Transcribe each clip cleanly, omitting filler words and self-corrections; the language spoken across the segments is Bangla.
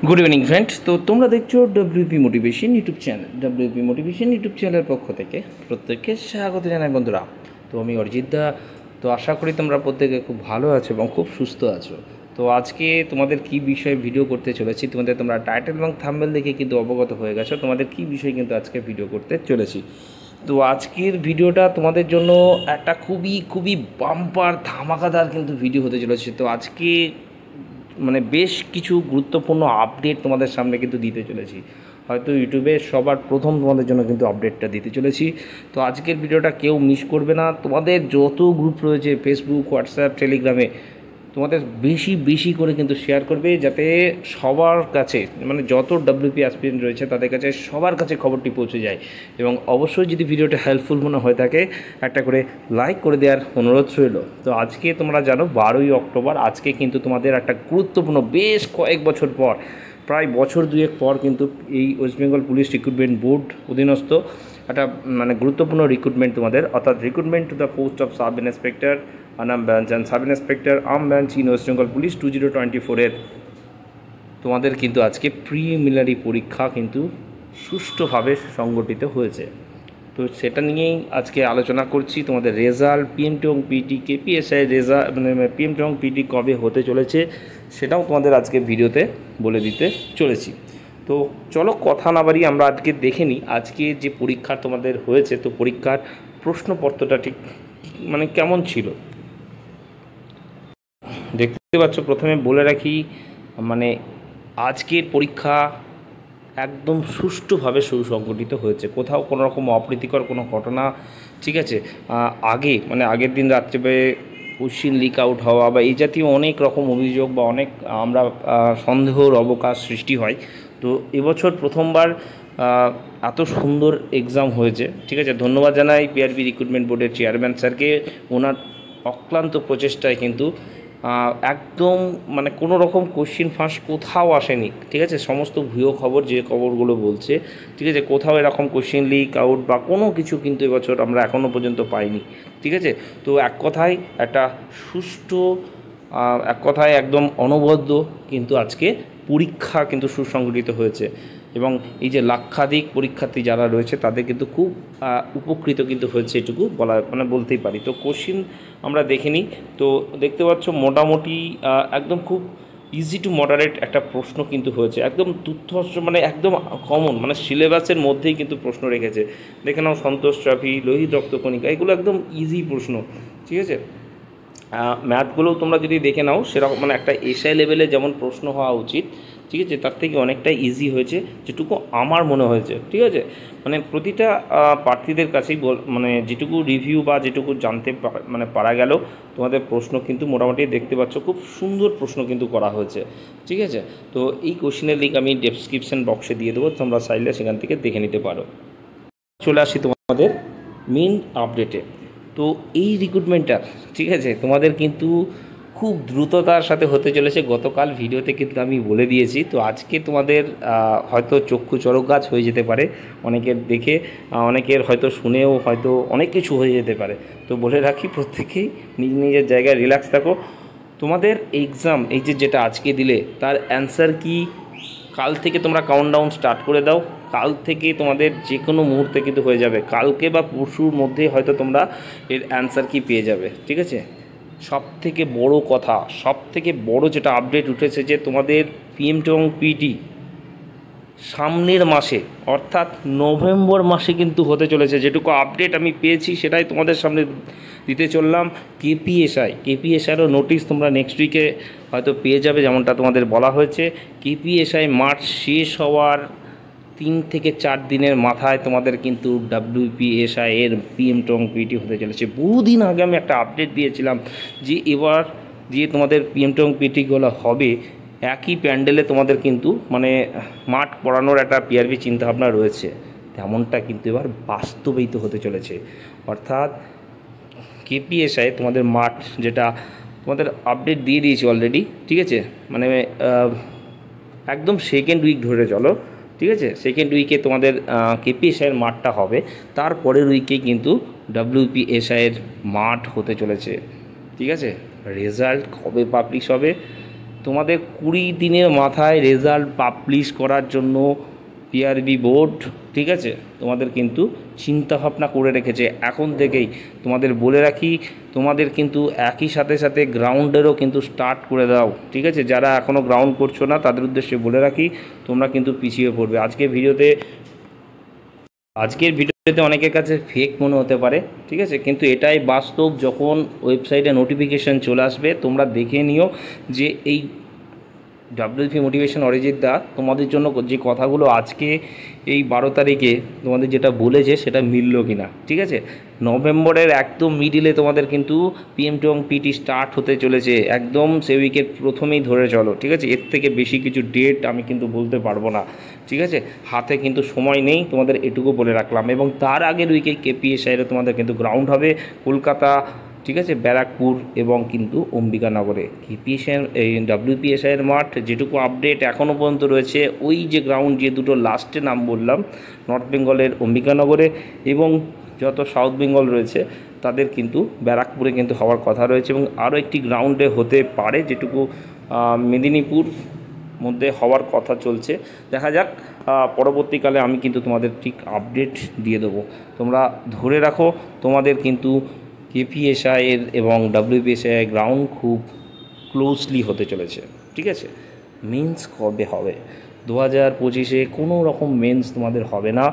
Good evening friends. তো তোমরা দেখছো WP motivation YouTube channel. WP motivation YouTube চ্যানেলের পক্ষ থেকে প্রত্যেককে স্বাগত জানাই বন্ধুরা। তো আমি অরিজিৎ দা। তো আশা করি তোমরা প্রত্যেকে খুব ভালো আছো এবং খুব সুস্থ আছো। তো আজকে তোমাদের কি বিষয়ে ভিডিও করতে চলেছি, তোমরা টাইটেল এবং থাম্বনেল দেখে কিন্তু অবগত হয়ে গেছো তোমাদের কি বিষয়ে কিন্তু আজকে ভিডিও করতে চলেছি। তো আজকের ভিডিওটা তোমাদের জন্য একটা খুবই বাম্পার ধামাকাদার কিন্তু ভিডিও হতে চলেছে। তো আজকে মানে বেশ কিছু গুরুত্বপূর্ণ আপডেট তোমাদের সামনে কিন্তু দিতে চলেছি। হয়তো ইউটিউবে সবার প্রথম তোমাদের জন্য কিন্তু আপডেটটা দিতে চলেছি। তো আজকের ভিডিওটা কেউ মিস করবে না। তোমাদের যত গ্রুপ রয়েছে ফেসবুক, হোয়াটসঅ্যাপ, টেলিগ্রামে তোমাদের বেশি করে কিন্তু শেয়ার করবে, যাতে সবার কাছে মানে যত ডব্লিউপি অ্যাসপিরেন্ট রয়েছে তাদের কাছে সবার কাছে খবরটি পৌঁছে যায়। এবং অবশ্যই যদি ভিডিওটা হেল্পফুল মনে হয়ে থাকে একটা করে লাইক করে দেওয়ার অনুরোধ রইল। তো আজকে তোমরা জানো 12ই অক্টোবর, আজকে কিন্তু তোমাদের একটা গুরুত্বপূর্ণ বেশ কয়েক বছর পর, প্রায় বছর দুয়েক পর কিন্তু এই West Bengal police recruitment board অধীনস্থ একটা মানে গুরুত্বপূর্ণ রিক্রুটমেন্ট তোমাদের, অর্থাৎ recruitment to the post of sub inspector Anam branch and sub inspector arm branch in West Bengal police 2024 তোমাদের কিন্তু আজকে প্রিলিমিনারি পরীক্ষা কিন্তু সুষ্ঠুভাবে সংগঠিত হয়েছে। তো সেটা নিয়েই আজকে আলোচনা করছি। তোমাদের রেজাল্ট, পিএমটি এবং পিটি, কেপিএসআই রেজাল্ট মানে পিএমটি এবং পিটি কবে হতে চলেছে সেটাও তোমাদের আজকে ভিডিওতে বলে দিতে চলেছি। তো চলো কথা না বাড়িয়ে আমরা আজকে দেখে নিই আজকে যে পরীক্ষা তোমাদের হয়েছে। তো পরীক্ষার প্রশ্নপত্রটা ঠিক মানে কেমন ছিল দেখতে পাচ্ছ। প্রথমে বলে রাখি মানে আজকের পরীক্ষা একদম সুষ্ঠুভাবে সুসংগঠিত হয়েছে, কোথাও কোনো রকম অপ্রীতিকর কোনো ঘটনা, ঠিক আছে, আগের দিন রাত্রে কোশ্চিন লিক আউট হওয়া বা এই জাতীয় অনেক রকম অভিযোগ বা অনেক আমরা সন্দেহর অবকাশ সৃষ্টি হয়। তো এবছর প্রথমবার এত সুন্দর এক্সাম হয়েছে, ঠিক আছে। ধন্যবাদ জানাই পিআরবি রিক্রুটমেন্ট বোর্ডের চেয়ারম্যান স্যারকে, ওনার অক্লান্ত প্রচেষ্টায় কিন্তু একদম মানে কোনো রকম কোশ্চিন ফাঁস কোথাও আসেনি, ঠিক আছে। সমস্ত ভুয়ো খবর যে খবরগুলো বলছে, ঠিক আছে, কোথাও এরকম কোশ্চিন লিক আউট বা কোনো কিছু কিন্তু এবছর আমরা এখনও পর্যন্ত পাইনি, ঠিক আছে। তো এক কথায় একটা সুষ্ঠু, এক কথায় একদম অনবদ্য কিন্তু আজকে পরীক্ষা কিন্তু সুসংগঠিত হয়েছে। এবং এই যে লাক্ষাধিক পরীক্ষার্থী যারা রয়েছে তাদের কিন্তু খুব উপকৃত কিন্তু হয়েছে, এটুকু বলতেই পারি। তো কোশ্চিন আমরা দেখে নিই। তো দেখতে পাচ্ছ মোটামুটি একদম খুব ইজি টু মডারেট একটা প্রশ্ন কিন্তু হয়েছে, একদম তুচ্ছ মানে একদম কমন মানে সিলেবাসের মধ্যেই কিন্তু প্রশ্ন রেখেছে। দেখে নাও সন্তোষ ট্রফি, লোহিত রক্তকণিকা, এগুলো একদম ইজি প্রশ্ন, ঠিক আছে। ম্যাথগুলোও তোমরা যদি দেখে নাও সেরকম মানে একটা এসআই লেভেলে যেমন প্রশ্ন হওয়া উচিত, ঠিক আছে, তার থেকে অনেকটা ইজি হয়েছে যেটুকু আমার মনে হয়েছে, ঠিক আছে। মানে প্রতিটা প্রার্থীদের কাছেই মানে যেটুকু রিভিউ বা যেটুকু জানতে মানে পারা গেল, তোমাদের প্রশ্ন কিন্তু মোটামুটি দেখতে পাচ্ছ খুব সুন্দর প্রশ্ন কিন্তু করা হয়েছে, ঠিক আছে। তো এই কোশ্চেনের লিঙ্ক আমি ডেসক্রিপশন বক্সে দিয়ে দেবো, তোমরা চাইলে সেখান থেকে দেখে নিতে পারো। চলে আসি তোমাদের মেন আপডেটে। তো এই রিক্রুটমেন্টটা, ঠিক আছে, তোমাদের কিন্তু খুব দ্রুততার সাথে হতে চলেছে। গতকাল ভিডিওতে কিন্তু আমি বলে দিয়েছি। তো আজকে তোমাদের হয়তো চক্ষু চড়ক গাছ হয়ে যেতে পারে, অনেকের দেখে, অনেকের হয়তো শুনেও হয়তো অনেক কিছু হয়ে যেতে পারে। তো বলে রাখি প্রত্যেকেই নিজের জায়গায় রিল্যাক্স থাকো। তোমাদের এক্সাম এই যেটা আজকে দিলে তার অ্যান্সার কি কাল থেকে তোমরা কাউন্টডাউন স্টার্ট করে দাও। কাল থেকে তোমাদের যে কোনো মুহূর্তে কিন্তু হয়ে যাবে, কালকে বা পরশুর মধ্যে হয়তো তোমরা এর অ্যান্সার কি পেয়ে যাবে, ঠিক আছে। সবথেকে বড় কথা, সবথেকে বড় যেটা আপডেট উঠেছে যে তোমাদের পিএমটি এবং পিটি সামনের মাসে অর্থাৎ নভেম্বর মাসে কিন্তু হতে চলেছে। যেটুকু আপডেট আমি পেয়েছি সেটাই তোমাদের সামনে দিতে চললাম। কেপিএসআইয়েরও নোটিশ তোমরা নেক্সট উইকে হয়তো পেয়ে যাবে, যেমনটা তোমাদের বলা হয়েছে। কেপিএসআই মার্চ শেষ হওয়ার 3 থেকে 4 দিনের মাথায় তোমাদের কিন্তু ডাব্লিউপিএসআই এর পিএমটি এবং পিটি হতে চলেছে। বহুদিন আগে আমি একটা আপডেট দিয়েছিলাম যে এবার যে তোমাদের পিএমটি এবং পিটিগুলো হবে একই প্যান্ডেলে তোমাদের কিন্তু মানে মাঠ পড়ানোর একটা পিআরবি চিন্তাভাবনা রয়েছে, তেমনটা কিন্তু এবার বাস্তবায়িত হতে চলেছে। অর্থাৎ কেপিএসআই তোমাদের মাঠ যেটা তোমাদের আপডেট দিয়ে দিয়েছি অলরেডি, ঠিক আছে, মানে একদম সেকেন্ড উইক ধরে চলো, ঠিক আছে। সেকেন্ড উইকে তোমাদের কেপিএসআইয়ের মাঠটা হবে, তারপরের উইকে কিন্তু ডাব্লিউপিএসআইয়ের মাঠ হতে চলেছে, ঠিক আছে। রেজাল্ট কবে পাবলিশ হবে তোমাদের 20 দিনের মাথায় রেজাল্ট পাবলিশ করার জন্য পিআরবি বোর্ড, ঠিক আছে, তোমাদের কিন্তু চিন্তাভাবনা করে রেখেছে এখন থেকেই। তোমাদের বলে রাখি, তোমাদের কিন্তু একই সাথে সাথে গ্রাউন্ডেরও কিন্তু স্টার্ট করে দাও, ঠিক আছে। যারা এখনও গ্রাউন্ড করছো না তাদের উদ্দেশ্যে বলে রাখি, তোমরা কিন্তু পিছিয়ে পড়বে। আজকের ভিডিওতে অনেকের কাছে ফেক মনে হতে পারে, ঠিক আছে, কিন্তু এটাই বাস্তব। যখন ওয়েবসাইটে নোটিফিকেশান চলে আসবে তোমরা দেখে নিও যে এই WLP মোটিভেশন অরিজিৎ দা তোমাদের জন্য যে কথাগুলো আজকে এই 12 তারিখে তোমাদের যেটা বলেছে সেটা মিলল কি না, ঠিক আছে। নভেম্বরের একদম মিডিলে তোমাদের কিন্তু PM এবং PT স্টার্ট হতে চলেছে, একদম সে উইকের প্রথমেই ধরে চলো, ঠিক আছে। এর থেকে বেশি কিছু ডেট আমি কিন্তু বলতে পারবো না, ঠিক আছে, হাতে কিন্তু সময় নেই, তোমাদের এটুকু বলে রাখলাম। এবং তার আগের উইকে KPSIরে তোমাদের কিন্তু গ্রাউন্ড হবে কলকাতা, ঠিক আছে, ব্যারাকপুর এবং কিন্তু অম্বিকানগরে। এই WPSIর মাঠ যেটুকু আপডেট এখনও পর্যন্ত রয়েছে, ওই যে গ্রাউন্ড যে দুটো লাস্টে নাম বললাম, নর্থ বেঙ্গলের অম্বিকানগরে এবং যত সাউথ বেঙ্গল রয়েছে তাদের কিন্তু ব্যারাকপুরে কিন্তু হওয়ার কথা রয়েছে। এবং আরও একটি গ্রাউন্ডে হতে পারে যেটুকু মেদিনীপুর মধ্যে হওয়ার কথা চলছে, দেখা যাক। পরবর্তীকালে আমি কিন্তু তোমাদের ঠিক আপডেট দিয়ে দেবো, তোমরা ধরে রাখো। তোমাদের কিন্তু KPSIর এবং WPSI গ্রাউন্ড খুব ক্লোজলি হতে চলেছে, ঠিক আছে। মেন্স কবে হবে? 2025-এ কোনো রকম মেন্স তোমাদের হবে না,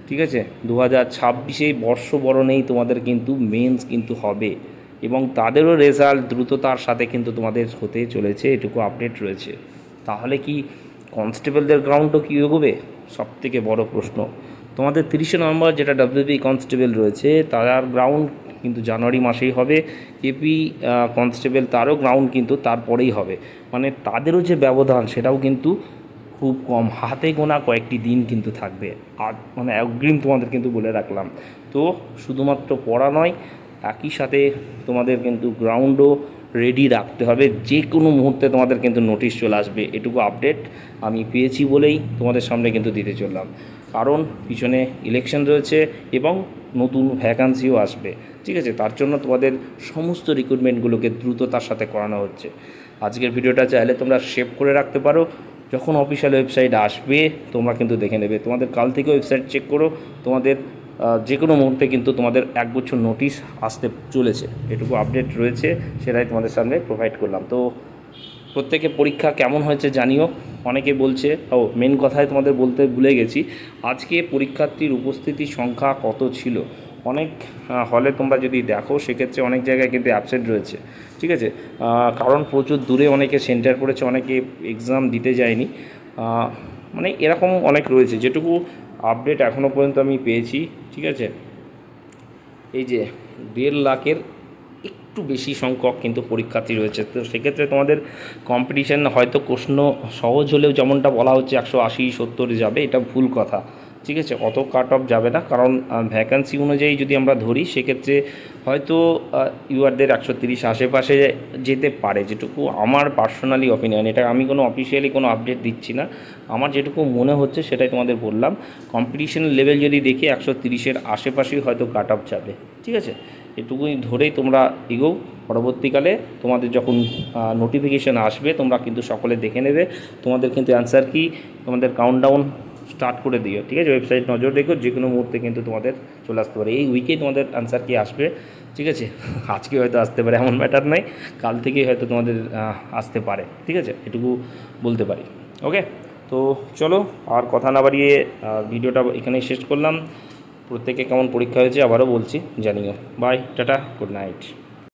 ঠিক আছে। 2026-এ বর্ষবরণেই তোমাদের কিন্তু মেন্স কিন্তু হবে এবং তাদেরও রেজাল্ট দ্রুততার সাথে কিন্তু তোমাদের হতে চলেছে, এটুকু আপডেট রয়েছে। তাহলে কি কনস্টেবলদের গ্রাউন্ডও কী এগোবে? সবথেকে বড় প্রশ্ন। তোমাদের 30শে নভেম্বর যেটা WP কনস্টেবল রয়েছে তার গ্রাউন্ড কিন্তু জানুয়ারি মাসেই হবে। কেপি কনস্টেবল তারও গ্রাউন্ড কিন্তু তারপরেই হবে, মানে তাদেরও যে ব্যবধান সেটাও কিন্তু খুব কম, হাতে গোনা কয়েকটি দিন কিন্তু থাকবে। আর মানে অগ্রিম তোমাদের কিন্তু বলে রাখলাম। তো শুধুমাত্র পড়া নয়, একই সাথে তোমাদের কিন্তু গ্রাউন্ডও রেডি রাখতে হবে, যে কোনো মুহূর্তে তোমাদের কিন্তু নোটিশ চলে আসবে। এটুকু আপডেট আমি পেয়েছি বলেই তোমাদের সামনে কিন্তু দিতে চললাম, কারণ পিছনে ইলেকশন রয়েছে এবং নতুন ভ্যাকান্সিও আসবে, ঠিক আছে। তার জন্য তোমাদের সমস্ত রিক্রুটমেন্টগুলোকে দ্রুততার সাথে করানো হচ্ছে। আজকের ভিডিওটা চাইলে তোমরা সেভ করে রাখতে পারো, যখন অফিসিয়াল ওয়েবসাইট আসবে তোমরা কিন্তু দেখে নেবে। তোমাদের কাল থেকে ওয়েবসাইট চেক করো, তোমাদের যে কোনো মুহূর্তে কিন্তু তোমাদের 1 বছর নোটিশ আসতে চলেছে, এটুকু আপডেট রয়েছে, সেটাই তোমাদের সামনে প্রোভাইড করলাম। তো প্রত্যেকে পরীক্ষা কেমন হয়েছে জানিও। অনেকে বলছে, মেন কথায় তোমাদের বলতে ভুলে গেছি, আজকে পরীক্ষার্থীর উপস্থিতির সংখ্যা কত ছিল। অনেক হলে তোমরা যদি দেখো সেক্ষেত্রে অনেক জায়গায় কিন্তু অ্যাবসেন্ট রয়েছে, ঠিক আছে, কারণ প্রচুর দূরে অনেকে সেন্টার পড়েছে, অনেকে এক্সাম দিতে যায়নি, মানে এরকম অনেক রয়েছে। যেটুকু আপডেট এখনও পর্যন্ত আমি পেয়েছি, ঠিক আছে, এই যে 1.5 লাখের একটু বেশি সংখ্যক কিন্তু পরীক্ষার্থী রয়েছে। তো সেক্ষেত্রে তোমাদের কম্পিটিশান হয়তো প্রশ্ন সহজ হলেও যেমনটা বলা হচ্ছে 180-70 যাবে, এটা ভুল কথা, ঠিক আছে। অত কাট অফ যাবে না, কারণ ভ্যাকান্সি অনুযায়ী যদি আমরা ধরি সেক্ষেত্রে হয়তো ইউআরদের 130 আশেপাশে যেতে পারে, যেটুকু আমার পার্সোনালি অপিনিয়ন। এটা আমি কোনো অফিসিয়ালি কোনো আপডেট দিচ্ছি না, আমার যেটুকু মনে হচ্ছে সেটাই তোমাদের বললাম। কম্পিটিশন লেভেল যদি দেখি 130-এর আশেপাশেই হয়তো কাট অফ যাবে, ঠিক আছে। এটুকুই ধরেই তোমরা এগোও। পরবর্তীকালে তোমাদের যখন নোটিফিকেশান আসবে তোমরা কিন্তু সকলে দেখে নেবে। তোমাদের কিন্তু অ্যান্সার কি, তোমাদের কাউন্টডাউন স্টার্ট করে দিও, ঠিক আছে। ওয়েবসাইট নজর রেখো, যে কোনো মুহূর্তে কিন্তু তোমাদের চলে আসতে পারে। এই উইকেই তোমাদের অ্যান্সার কি আসবে, ঠিক আছে। আজকে হয়তো আসতে পারে, এমন ম্যাটার নয়, কাল থেকেই হয়তো তোমাদের আসতে পারে, ঠিক আছে, এটুকু বলতে পারি। ওকে, তো চলো আর কথা না বাড়িয়ে ভিডিওটা এখানেই শেষ করলাম। প্রত্যেকে কেমন পরীক্ষা হয়েছে আবারও বলছি জানিও। Bye, tata, good night.